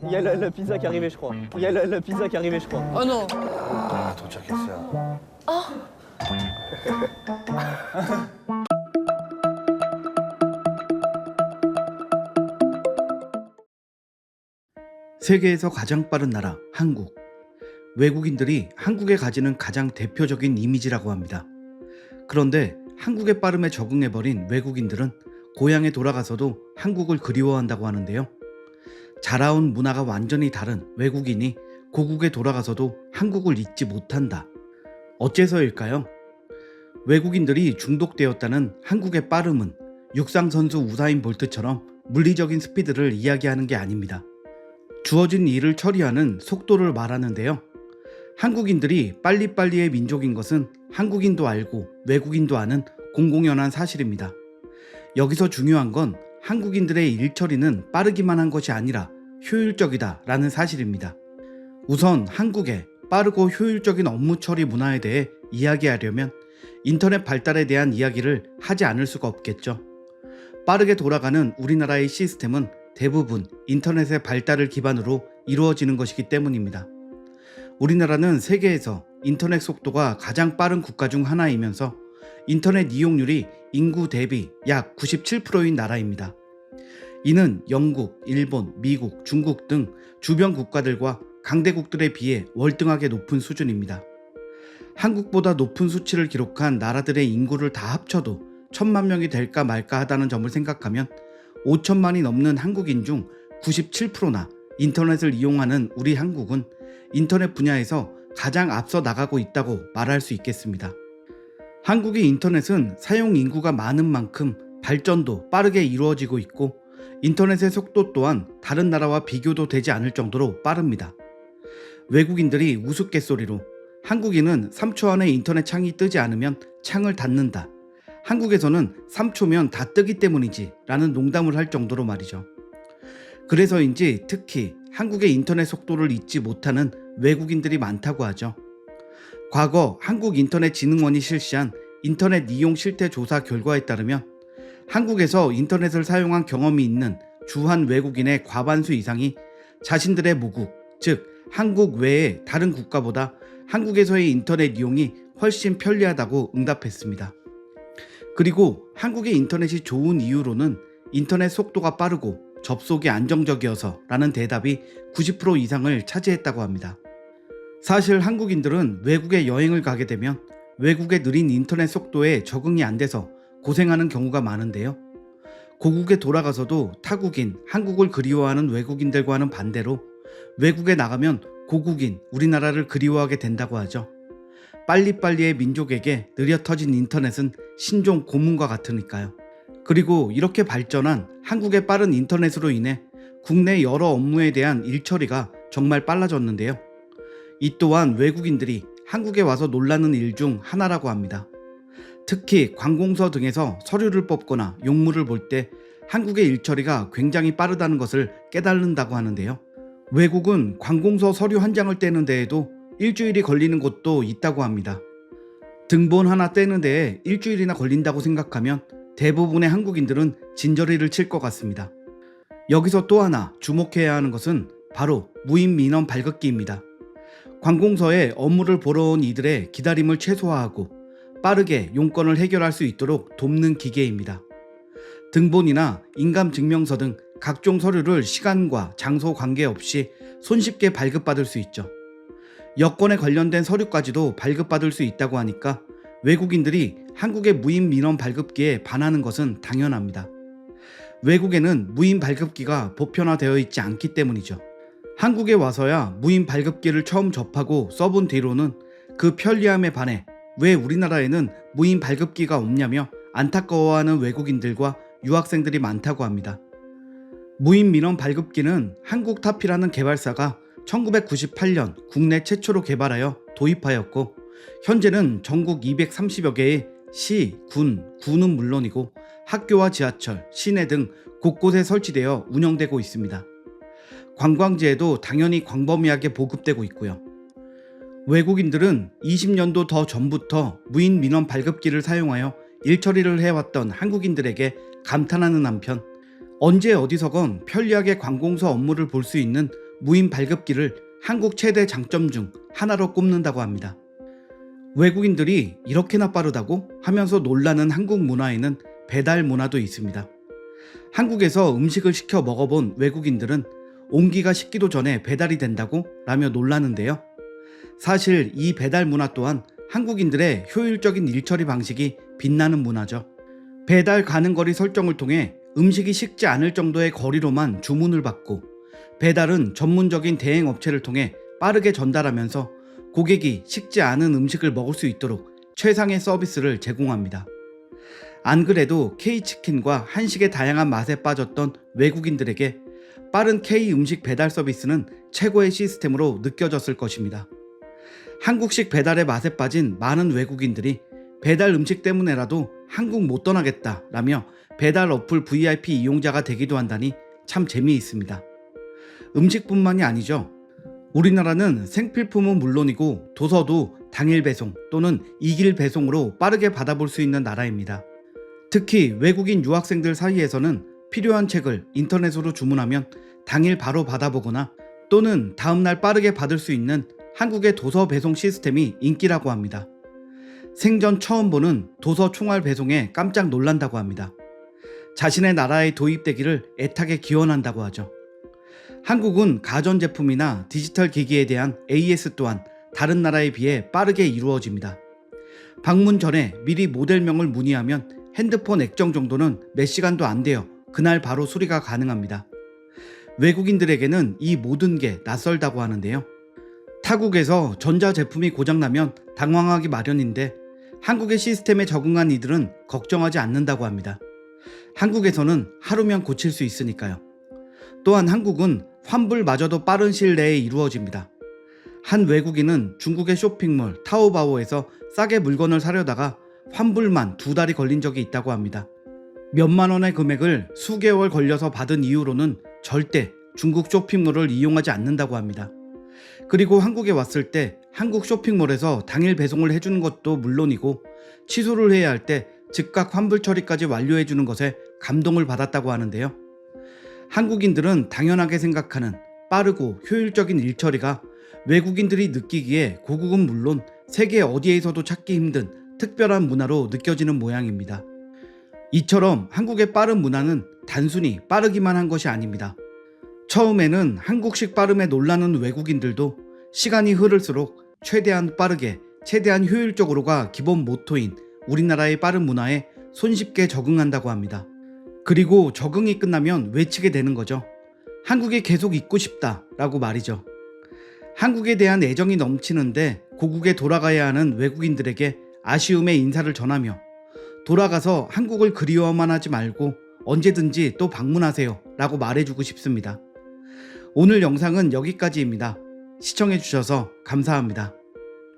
Il y a la pizza qui est arrivée, je crois. Il y a la pizza qui est arrivée, je crois. Oh non. 아, 도착했어요. 세계에서 가장 빠른 나라 한국. 외국인들이 한국에 가지는 가장 대표적인 이미지라고 합니다. 그런데 한국의 빠름에 적응해버린 외국인들은 고향에 돌아가서도 한국을 그리워한다고 하는데요. 자라온 문화가 완전히 다른 외국인이 고국에 돌아가서도 한국을 잊지 못한다. 어째서일까요? 외국인들이 중독되었다는 한국의 빠름은 육상선수 우사인 볼트처럼 물리적인 스피드를 이야기하는 게 아닙니다. 주어진 일을 처리하는 속도를 말하는데요. 한국인들이 빨리빨리의 민족인 것은 한국인도 알고 외국인도 아는 공공연한 사실입니다. 여기서 중요한 건 한국인들의 일 처리는 빠르기만 한 것이 아니라 효율적이다 라는 사실입니다. 우선 한국의 빠르고 효율적인 업무 처리 문화에 대해 이야기하려면 인터넷 발달에 대한 이야기를 하지 않을 수가 없겠죠. 빠르게 돌아가는 우리나라의 시스템은 대부분 인터넷의 발달을 기반으로 이루어지는 것이기 때문입니다. 우리나라는 세계에서 인터넷 속도가 가장 빠른 국가 중 하나이면서 인터넷 이용률이 인구 대비 약 97%인 나라입니다. 이는 영국, 일본, 미국, 중국 등 주변 국가들과 강대국들에 비해 월등하게 높은 수준입니다. 한국보다 높은 수치를 기록한 나라들의 인구를 다 합쳐도 1000만 명이 될까 말까 하다는 점을 생각하면 5천만이 넘는 한국인 중 97%나 인터넷을 이용하는 우리 한국은 인터넷 분야에서 가장 앞서 나가고 있다고 말할 수 있겠습니다. 한국의 인터넷은 사용 인구가 많은 만큼 발전도 빠르게 이루어지고 있고 인터넷의 속도 또한 다른 나라와 비교도 되지 않을 정도로 빠릅니다. 외국인들이 우스갯소리로 한국인은 3초 안에 인터넷 창이 뜨지 않으면 창을 닫는다. 한국에서는 3초면 다 뜨기 때문이지 라는 농담을 할 정도로 말이죠. 그래서인지 특히 한국의 인터넷 속도를 잊지 못하는 외국인들이 많다고 하죠. 과거 한국인터넷진흥원이 실시한 인터넷 이용 실태 조사 결과에 따르면 한국에서 인터넷을 사용한 경험이 있는 주한 외국인의 과반수 이상이 자신들의 모국, 즉 한국 외의 다른 국가보다 한국에서의 인터넷 이용이 훨씬 편리하다고 응답했습니다. 그리고 한국의 인터넷이 좋은 이유로는 인터넷 속도가 빠르고 접속이 안정적이어서 라는 대답이 90% 이상을 차지했다고 합니다. 사실 한국인들은 외국에 여행을 가게 되면 외국의 느린 인터넷 속도에 적응이 안 돼서 고생하는 경우가 많은데요. 고국에 돌아가서도 타국인, 한국을 그리워하는 외국인들과는 반대로 외국에 나가면 고국인, 우리나라를 그리워하게 된다고 하죠. 빨리빨리의 민족에게 느려 터진 인터넷은 신종 고문과 같으니까요. 그리고 이렇게 발전한 한국의 빠른 인터넷으로 인해 국내 여러 업무에 대한 일처리가 정말 빨라졌는데요. 이 또한 외국인들이 한국에 와서 놀라는 일 중 하나라고 합니다. 특히 관공서 등에서 서류를 뽑거나 용물을 볼 때 한국의 일처리가 굉장히 빠르다는 것을 깨달는다고 하는데요. 외국은 관공서 서류 한 장을 떼는 데에도 일주일이 걸리는 곳도 있다고 합니다. 등본 하나 떼는 데에 일주일이나 걸린다고 생각하면 대부분의 한국인들은 진저리를 칠 것 같습니다. 여기서 또 하나 주목해야 하는 것은 바로 무인 민원 발급기입니다. 관공서에 업무를 보러 온 이들의 기다림을 최소화하고 빠르게 용건을 해결할 수 있도록 돕는 기계입니다. 등본이나 인감증명서 등 각종 서류를 시간과 장소 관계없이 손쉽게 발급받을 수 있죠. 여권에 관련된 서류까지도 발급받을 수 있다고 하니까 외국인들이 한국의 무인 민원 발급기에 반하는 것은 당연합니다. 외국에는 무인 발급기가 보편화되어 있지 않기 때문이죠. 한국에 와서야 무인 발급기를 처음 접하고 써본 뒤로는 그 편리함에 반해 왜 우리나라에는 무인 발급기가 없냐며 안타까워하는 외국인들과 유학생들이 많다고 합니다. 무인 민원 발급기는 한국타피라는 개발사가 1998년 국내 최초로 개발하여 도입하였고 현재는 전국 230여 개의 시, 군은 물론이고 학교와 지하철, 시내 등 곳곳에 설치되어 운영되고 있습니다. 관광지에도 당연히 광범위하게 보급되고 있고요. 외국인들은 20년도 더 전부터 무인 민원 발급기를 사용하여 일처리를 해왔던 한국인들에게 감탄하는 한편 언제 어디서건 편리하게 관공서 업무를 볼 수 있는 무인 발급기를 한국 최대 장점 중 하나로 꼽는다고 합니다. 외국인들이 이렇게나 빠르다고 하면서 놀라는 한국 문화에는 배달 문화도 있습니다. 한국에서 음식을 시켜 먹어본 외국인들은 온기가 식기도 전에 배달이 된다고 라며 놀라는데요. 사실 이 배달 문화 또한 한국인들의 효율적인 일처리 방식이 빛나는 문화죠. 배달 가능 거리 설정을 통해 음식이 식지 않을 정도의 거리로만 주문을 받고, 배달은 전문적인 대행 업체를 통해 빠르게 전달하면서 고객이 식지 않은 음식을 먹을 수 있도록 최상의 서비스를 제공합니다. 안 그래도 K치킨과 한식의 다양한 맛에 빠졌던 외국인들에게 빠른 K 음식 배달 서비스는 최고의 시스템으로 느껴졌을 것입니다. 한국식 배달의 맛에 빠진 많은 외국인들이 배달 음식 때문에라도 한국 못 떠나겠다 라며 배달 어플 VIP 이용자가 되기도 한다니 참 재미있습니다. 음식뿐만이 아니죠. 우리나라는 생필품은 물론이고 도서도 당일 배송 또는 이길 배송으로 빠르게 받아볼 수 있는 나라입니다. 특히 외국인 유학생들 사이에서는 필요한 책을 인터넷으로 주문하면 당일 바로 받아보거나 또는 다음날 빠르게 받을 수 있는 한국의 도서 배송 시스템이 인기라고 합니다. 생전 처음 보는 도서 총알 배송에 깜짝 놀란다고 합니다. 자신의 나라에 도입되기를 애타게 기원한다고 하죠. 한국은 가전제품이나 디지털 기기에 대한 AS 또한 다른 나라에 비해 빠르게 이루어집니다. 방문 전에 미리 모델명을 문의하면 핸드폰 액정 정도는 몇 시간도 안 되어 그날 바로 수리가 가능합니다. 외국인들에게는 이 모든 게 낯설다고 하는데요. 타국에서 전자제품이 고장나면 당황하기 마련인데 한국의 시스템에 적응한 이들은 걱정하지 않는다고 합니다. 한국에서는 하루면 고칠 수 있으니까요. 또한 한국은 환불마저도 빠른 시일 내에 이루어집니다. 한 외국인은 중국의 쇼핑몰 타오바오에서 싸게 물건을 사려다가 환불만 2달이 걸린 적이 있다고 합니다. 몇만 원의 금액을 수개월 걸려서 받은 이후로는 절대 중국 쇼핑몰을 이용하지 않는다고 합니다. 그리고 한국에 왔을 때 한국 쇼핑몰에서 당일 배송을 해주는 것도 물론이고 취소를 해야 할 때 즉각 환불 처리까지 완료해주는 것에 감동을 받았다고 하는데요. 한국인들은 당연하게 생각하는 빠르고 효율적인 일처리가 외국인들이 느끼기에 고국은 물론 세계 어디에서도 찾기 힘든 특별한 문화로 느껴지는 모양입니다. 이처럼 한국의 빠른 문화는 단순히 빠르기만 한 것이 아닙니다. 처음에는 한국식 빠름에 놀라는 외국인들도 시간이 흐를수록 최대한 빠르게 최대한 효율적으로가 기본 모토인 우리나라의 빠른 문화에 손쉽게 적응한다고 합니다. 그리고 적응이 끝나면 외치게 되는 거죠. 한국에 계속 있고 싶다 라고 말이죠. 한국에 대한 애정이 넘치는데 고국에 돌아가야 하는 외국인들에게 아쉬움의 인사를 전하며 돌아가서 한국을 그리워만 하지 말고 언제든지 또 방문하세요 라고 말해주고 싶습니다. 오늘 영상은 여기까지입니다. 시청해주셔서 감사합니다.